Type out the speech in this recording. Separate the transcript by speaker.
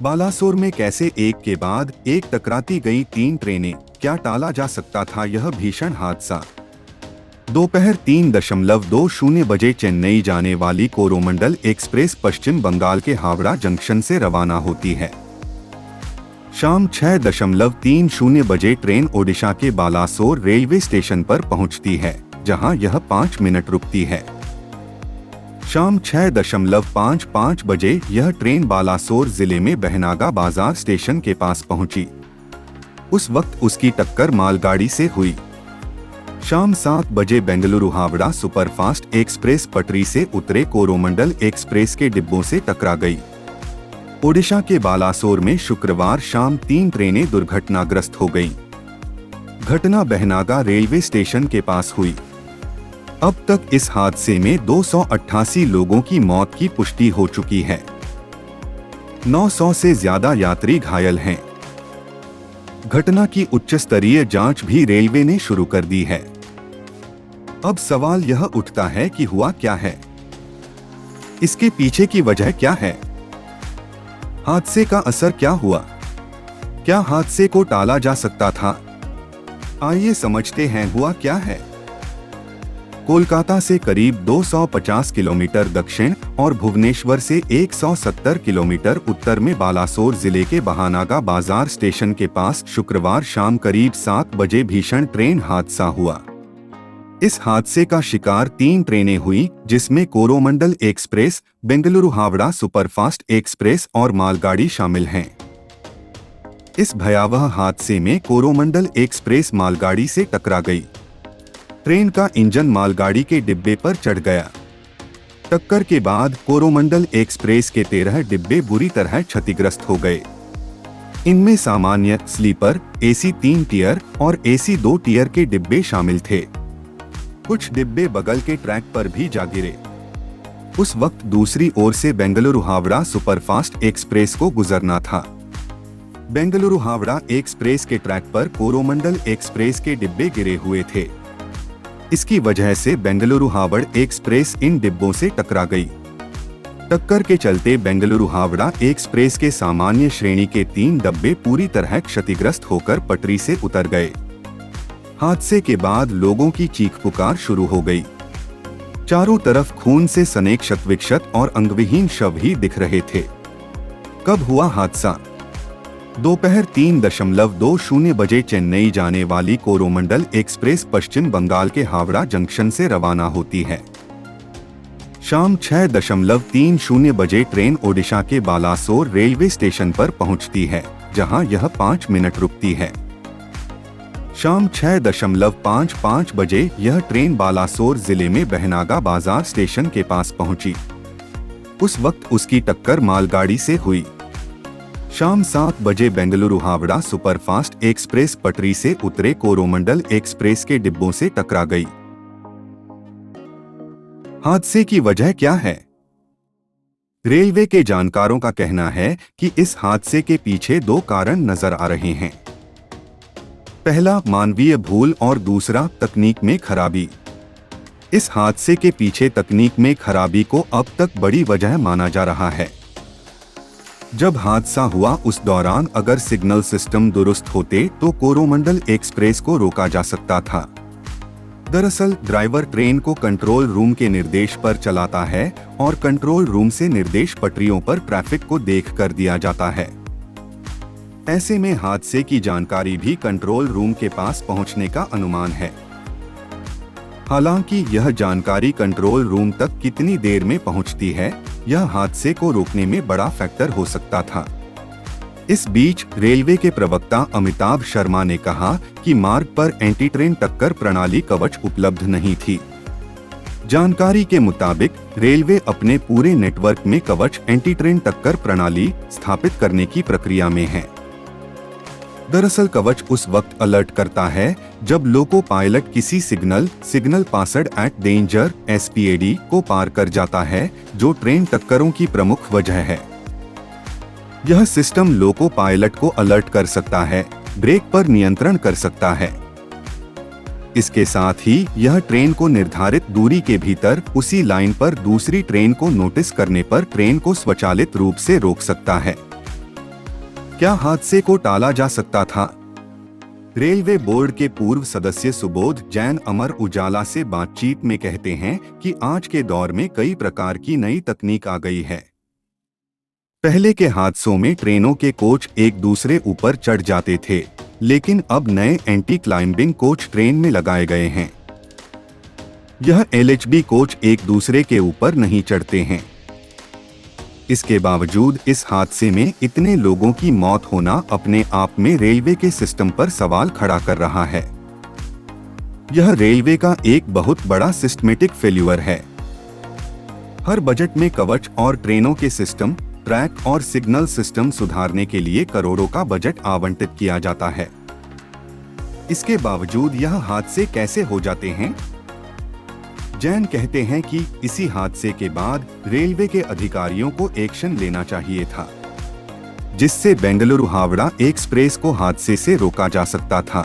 Speaker 1: बालासोर में कैसे एक के बाद एक टकराती गई 3 ट्रेनें, क्या टाला जा सकता था यह भीषण हादसा। दोपहर 3:20 बजे चेन्नई जाने वाली कोरोमंडल एक्सप्रेस पश्चिम बंगाल के हावड़ा जंक्शन से रवाना होती है। शाम 6:30 बजे ट्रेन ओडिशा के बालासोर रेलवे स्टेशन पर पहुंचती है, जहां यह 5 मिनट रुकती है। शाम 6:55 बजे यह ट्रेन बालासोर जिले में बहनागा बाजार स्टेशन के पास पहुंची। उस वक्त उसकी टक्कर मालगाड़ी से हुई। शाम 7 बजे बेंगलुरु हावड़ा सुपरफास्ट एक्सप्रेस पटरी से उतरे कोरोमंडल एक्सप्रेस के डिब्बों से टकरा गई। ओडिशा के बालासोर में शुक्रवार शाम 3 ट्रेनें दुर्घटनाग्रस्त हो गईं। घटना बहनागा रेलवे स्टेशन के पास हुई। अब तक इस हादसे में 288 लोगों की मौत की पुष्टि हो चुकी है। 900 से ज्यादा यात्री घायल हैं। घटना की उच्च स्तरीय जांच भी रेलवे ने शुरू कर दी है। अब सवाल यह उठता है कि हुआ क्या है, इसके पीछे की वजह क्या है, हादसे का असर क्या हुआ, क्या हादसे को टाला जा सकता था। आइए समझते हैं हुआ क्या है। कोलकाता से करीब 250 किलोमीटर दक्षिण और भुवनेश्वर से 170 किलोमीटर उत्तर में बालासोर जिले के बहनागा बाजार स्टेशन के पास शुक्रवार शाम करीब 7 बजे भीषण ट्रेन हादसा हुआ। इस हादसे का शिकार 3 ट्रेनें हुई, जिसमें Coromandel express, Bengaluru Howrah superfast express और मालगाड़ी शामिल हैं। इस भयावह हादसे में कोरोमंडल एक्सप्रेस मालगाड़ी से टकरा गई। ट्रेन का इंजन मालगाड़ी के डिब्बे पर चढ़ गया। टक्कर के बाद कोरोमंडल एक्सप्रेस के 13 डिब्बे बुरी तरह क्षतिग्रस्त हो गए। इनमें सामान्य, स्लीपर, एसी 3 टियर और एसी 2 टियर के डिब्बे शामिल थे। कुछ डिब्बे बगल के ट्रैक पर भी जा गिरे। उस वक्त दूसरी ओर से बेंगलुरु हावड़ा सुपरफास्ट एक्सप्रेस को गुजरना था। बेंगलुरु हावड़ा एक्सप्रेस के ट्रैक पर कोरोमंडल एक्सप्रेस के डिब्बे गिरे हुए थे। इसकी वजह से बेंगलुरु हावड़ा एक्सप्रेस इन डिब्बों से टकरा गई। टक्कर के चलते बेंगलुरु हावड़ा एक्सप्रेस के सामान्य श्रेणी के 3 डब्बे पूरी तरह क्षतिग्रस्त होकर पटरी से उतर गए। हादसे के बाद लोगों की चीख पुकार शुरू हो गई। चारों तरफ खून से सने क्षत-विक्षत और अंगविहीन शव ही दिख रहे थे। कब हुआ हादसा? दोपहर 3:20 बजे चेन्नई जाने वाली कोरोमंडल एक्सप्रेस पश्चिम बंगाल के हावड़ा जंक्शन से रवाना होती है। शाम 6:30 बजे ट्रेन ओडिशा के बालासोर रेलवे स्टेशन पर पहुंचती है, जहां यह 5 मिनट रुकती है। शाम 6:55 बजे यह ट्रेन बालासोर जिले में बहनागा बाजार स्टेशन के पास पहुंची। उस वक्त उसकी टक्कर मालगाड़ी से हुई। शाम 7 बजे बेंगलुरु हावड़ा सुपरफास्ट एक्सप्रेस पटरी से उतरे कोरोमंडल एक्सप्रेस के डिब्बों से टकरा गई। हादसे की वजह क्या है? रेलवे के जानकारों का कहना है कि इस हादसे के पीछे 2 कारण नजर आ रहे हैं। पहला, मानवीय भूल और दूसरा, तकनीक में खराबी। इस हादसे के पीछे तकनीक में खराबी को अब तक बड़ी वजह माना जा रहा है। जब हादसा हुआ उस दौरान अगर सिग्नल सिस्टम दुरुस्त होते तो कोरोमंडल एक्सप्रेस को रोका जा सकता था। दरअसल ड्राइवर ट्रेन को कंट्रोल रूम के निर्देश पर चलाता है और कंट्रोल रूम से निर्देश पटरियों पर ट्रैफिक को देख कर दिया जाता है। ऐसे में हादसे की जानकारी भी कंट्रोल रूम के पास पहुंचने का अनुमान है। हालांकि यह जानकारी कंट्रोल रूम तक कितनी देर में पहुंचती है, यह हादसे को रोकने में बड़ा फैक्टर हो सकता था। इस बीच रेलवे के प्रवक्ता अमिताभ शर्मा ने कहा कि मार्ग पर एंटी ट्रेन टक्कर प्रणाली कवच उपलब्ध नहीं थी। जानकारी के मुताबिक रेलवे अपने पूरे नेटवर्क में कवच एंटी ट्रेन टक्कर प्रणाली स्थापित करने की प्रक्रिया में है। दरअसल कवच उस वक्त अलर्ट करता है जब लोको पायलट किसी signal passed at danger (SPAD) को पार कर जाता है, जो ट्रेन टक्करों की प्रमुख वजह है। यह सिस्टम लोको पायलट को अलर्ट कर सकता है, ब्रेक पर नियंत्रण कर सकता है। इसके साथ ही यह ट्रेन को निर्धारित दूरी के भीतर उसी लाइन पर दूसरी ट्रेन को नोटिस करने पर ट्रेन को स्वचालित रूप से रोक सकता है। क्या हादसे को टाला जा सकता था? रेलवे बोर्ड के पूर्व सदस्य सुबोध जैन अमर उजाला से बातचीत में कहते हैं कि आज के दौर में कई प्रकार की नई तकनीक आ गई है। पहले के हादसों में ट्रेनों के कोच एक दूसरे ऊपर चढ़ जाते थे, लेकिन अब नए एंटी क्लाइंबिंग कोच ट्रेन में लगाए गए हैं। यह LHB कोच एक दूसरे के ऊपर नहीं चढ़ते हैं। इसके बावजूद इस हादसे में इतने लोगों की मौत होना अपने आप में रेलवे के सिस्टम पर सवाल खड़ा कर रहा है। यह रेलवे का एक बहुत बड़ा सिस्टमेटिक फेल्यूर है। हर बजट में कवच और ट्रेनों के सिस्टम, ट्रैक और सिग्नल सिस्टम सुधारने के लिए करोड़ों का बजट आवंटित किया जाता है। इसके बावजूद यह हादसे कैसे हो जाते हैं? जैन कहते हैं कि इसी हादसे के बाद रेलवे के अधिकारियों को एक्शन लेना चाहिए था, जिससे बेंगलुरु हावड़ा एक्सप्रेस को हादसे से रोका जा सकता था।